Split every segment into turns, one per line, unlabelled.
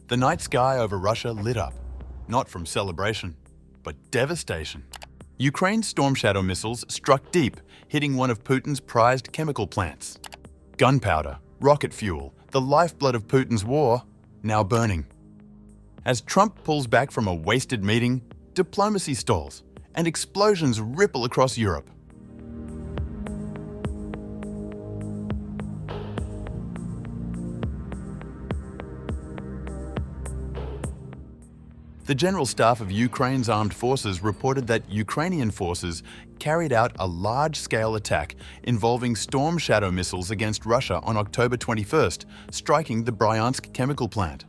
The night sky over Russia lit up, not from celebration, but devastation. Ukraine's Storm Shadow missiles struck deep, hitting one of Putin's prized chemical plants. Gunpowder, rocket fuel, the lifeblood of Putin's war, now burning. As Trump pulls back from a wasted meeting, diplomacy stalls, and explosions ripple across Europe. The General Staff of Ukraine's armed forces reported that Ukrainian forces carried out a large-scale attack involving Storm Shadow missiles against Russia on October 21st, striking the Bryansk chemical plant.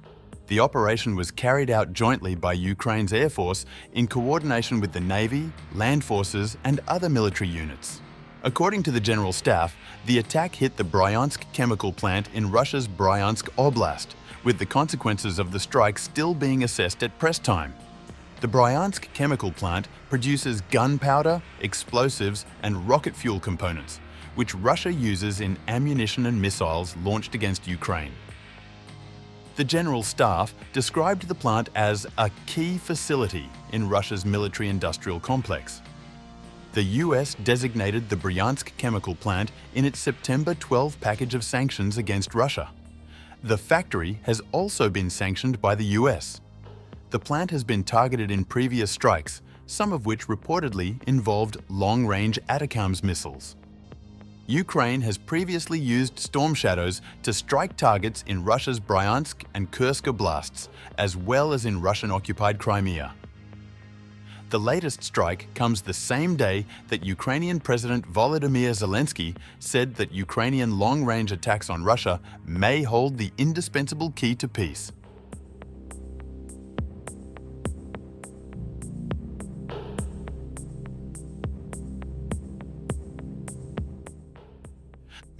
The operation was carried out jointly by Ukraine's Air Force in coordination with the Navy, land forces, and other military units. According to the General Staff, the attack hit the Bryansk chemical plant in Russia's Bryansk Oblast, with the consequences of the strike still being assessed at press time. The Bryansk chemical plant produces gunpowder, explosives, and rocket fuel components, which Russia uses in ammunition and missiles launched against Ukraine. The General Staff described the plant as a key facility in Russia's military-industrial complex. The US designated the Bryansk chemical plant in its September 12 package of sanctions against Russia. The factory has also been sanctioned by the US. The plant has been targeted in previous strikes, some of which reportedly involved long-range ATACMS missiles. Ukraine has previously used Storm Shadows to strike targets in Russia's Bryansk and Kursk oblasts, as well as in Russian-occupied Crimea. The latest strike comes the same day that Ukrainian President Volodymyr Zelensky said that Ukrainian long-range attacks on Russia may hold the indispensable key to peace.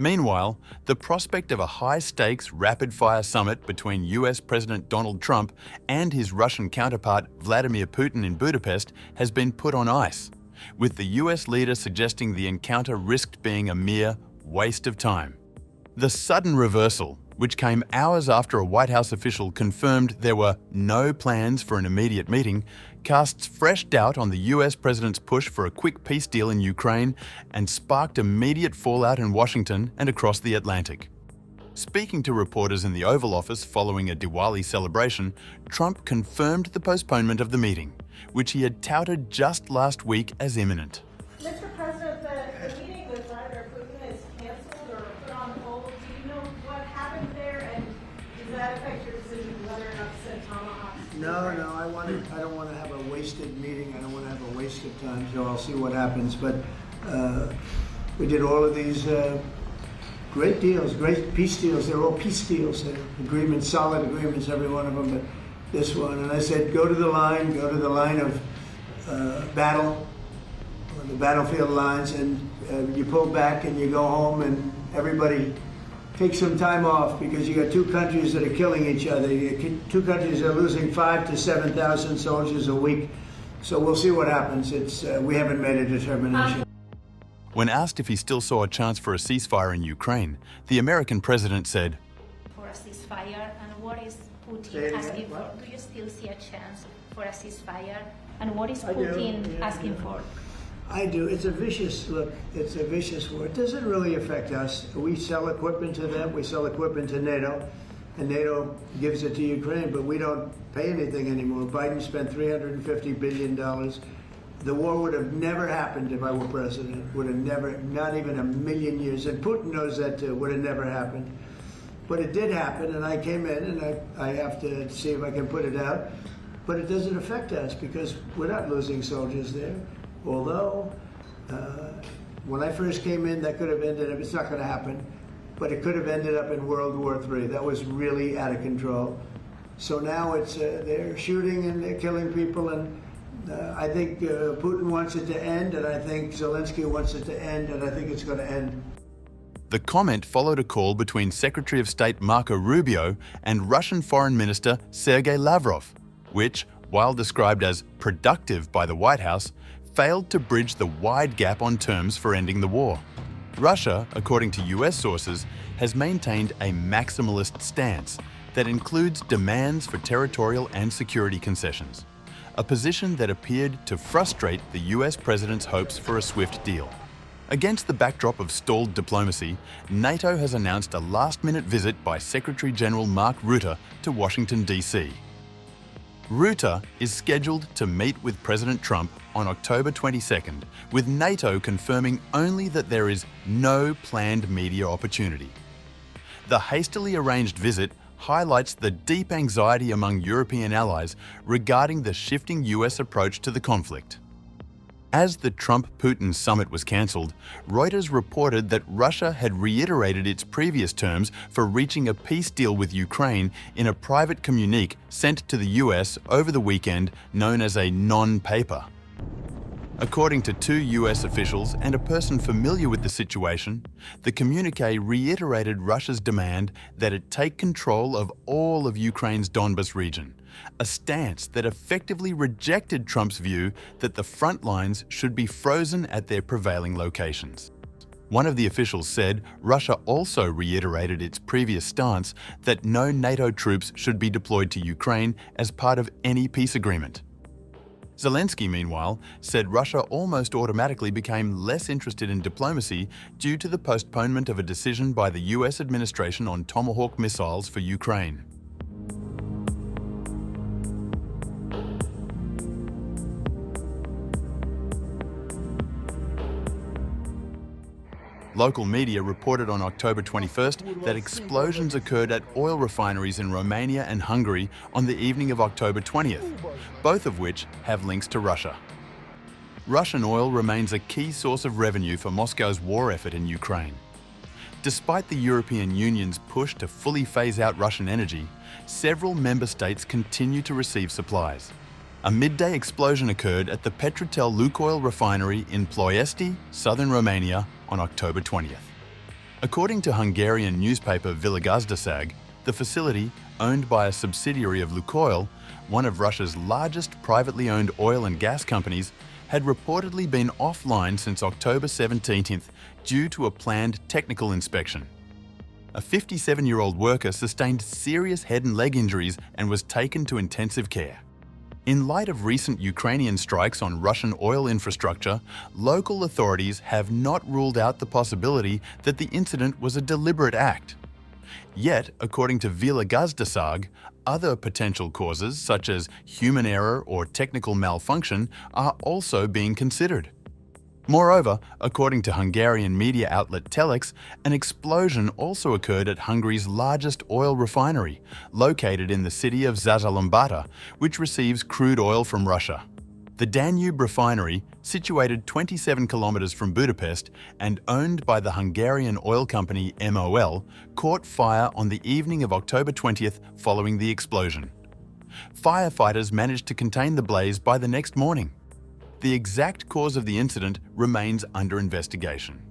Meanwhile, the prospect of a high-stakes, rapid-fire summit between US President Donald Trump and his Russian counterpart Vladimir Putin in Budapest has been put on ice, with the US leader suggesting the encounter risked being a mere waste of time. The sudden reversal, which came hours after a White House official confirmed there were no plans for an immediate meeting, casts fresh doubt on the US president's push for a quick peace deal in Ukraine and sparked immediate fallout in Washington and across the Atlantic. Speaking to reporters in the Oval Office following a Diwali celebration, Trump confirmed the postponement of the meeting, which he had touted just last week as imminent.
Mr. President, the meeting with Vladimir Putin is canceled or put on hold. Do you know what happened there, and does that affect your decision whether or not to send tomahawks?
No, I don't want to have a wasted meeting. I don't want to have a waste of time, so I'll see what happens. But we did all of these great deals, great peace deals. They're all peace deals, agreements, solid agreements, every one of them. But this one, and I said, go to the line of battle, or the battlefield lines, and you pull back and you go home, and everybody take some time off, because you got two countries that are killing each other. Two countries are losing 5,000 to 7,000 soldiers a week. So we'll see what happens. We haven't made a determination.
When asked if he still saw a chance for a ceasefire in Ukraine, the American president said,
"For a ceasefire, and what is Putin asking for? Do you still see a chance for a ceasefire? And what is Putin asking for?"
I do. It's a vicious war. It doesn't really affect us. We sell equipment to them. We sell equipment to NATO, and NATO gives it to Ukraine, but we don't pay anything anymore. Biden spent $350 billion. The war would have never happened if I were president. Would have never, not even a million years. And Putin knows that too. Would have never happened. But it did happen, and I came in, and I have to see if I can put it out. But it doesn't affect us, because we're not losing soldiers there. Although, when I first came in, that could have ended up, it's not going to happen, but it could have ended up in World War III. That was really out of control. So now it's, they're shooting and they're killing people, and I think Putin wants it to end, and I think Zelensky wants it to end, and I think it's going to end.
The comment followed a call between Secretary of State Marco Rubio and Russian Foreign Minister Sergei Lavrov, which, while described as productive by the White House, failed to bridge the wide gap on terms for ending the war. Russia, according to US sources, has maintained a maximalist stance, that includes demands for territorial and security concessions, a position that appeared to frustrate the US president's hopes for a swift deal. Against the backdrop of stalled diplomacy, NATO has announced a last-minute visit by Secretary-General Mark Rutte to Washington, D.C. Rutte is scheduled to meet with President Trump on October 22nd, with NATO confirming only that there is no planned media opportunity. The hastily arranged visit highlights the deep anxiety among European allies regarding the shifting US approach to the conflict. As the Trump-Putin summit was cancelled, Reuters reported that Russia had reiterated its previous terms for reaching a peace deal with Ukraine in a private communique sent to the US over the weekend known as a non-paper. According to two US officials and a person familiar with the situation, the communique reiterated Russia's demand that it take control of all of Ukraine's Donbas region, a stance that effectively rejected Trump's view that the front lines should be frozen at their prevailing locations. One of the officials said Russia also reiterated its previous stance that no NATO troops should be deployed to Ukraine as part of any peace agreement. Zelensky, meanwhile, said Russia almost automatically became less interested in diplomacy due to the postponement of a decision by the US administration on Tomahawk missiles for Ukraine. Local media reported on October 21st that explosions occurred at oil refineries in Romania and Hungary on the evening of October 20th, both of which have links to Russia. Russian oil remains a key source of revenue for Moscow's war effort in Ukraine. Despite the European Union's push to fully phase out Russian energy, several member states continue to receive supplies. A midday explosion occurred at the Petrotel Lukoil refinery in Ploiesti, southern Romania, on October 20th. According to Hungarian newspaper Világgazdaság, the facility, owned by a subsidiary of Lukoil, one of Russia's largest privately owned oil and gas companies, had reportedly been offline since October 17th due to a planned technical inspection. A 57-year-old worker sustained serious head and leg injuries and was taken to intensive care. In light of recent Ukrainian strikes on Russian oil infrastructure, local authorities have not ruled out the possibility that the incident was a deliberate act. Yet, according to Világgazdaság, other potential causes, such as human error or technical malfunction, are also being considered. Moreover, according to Hungarian media outlet Telex, an explosion also occurred at Hungary's largest oil refinery, located in the city of Százhalombatta, which receives crude oil from Russia. The Danube refinery, situated 27 kilometers from Budapest and owned by the Hungarian oil company MOL, caught fire on the evening of October 20th following the explosion. Firefighters managed to contain the blaze by the next morning. The exact cause of the incident remains under investigation.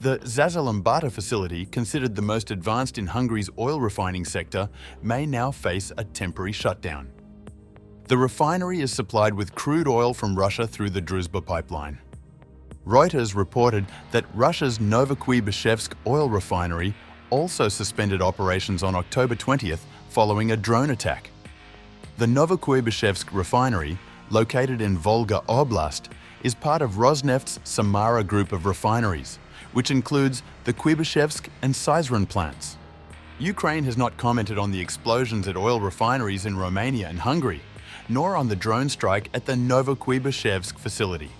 The Százhalombatta facility, considered the most advanced in Hungary's oil refining sector, may now face a temporary shutdown. The refinery is supplied with crude oil from Russia through the Druzhba pipeline. Reuters reported that Russia's Novokuybishevsk oil refinery also suspended operations on October 20th following a drone attack. The Novokuybishevsk refinery, located in Volga Oblast, is part of Rosneft's Samara group of refineries, which includes the Kuybishevsk and Syzran plants. Ukraine has not commented on the explosions at oil refineries in Romania and Hungary, nor on the drone strike at the Novokuybishevsk facility.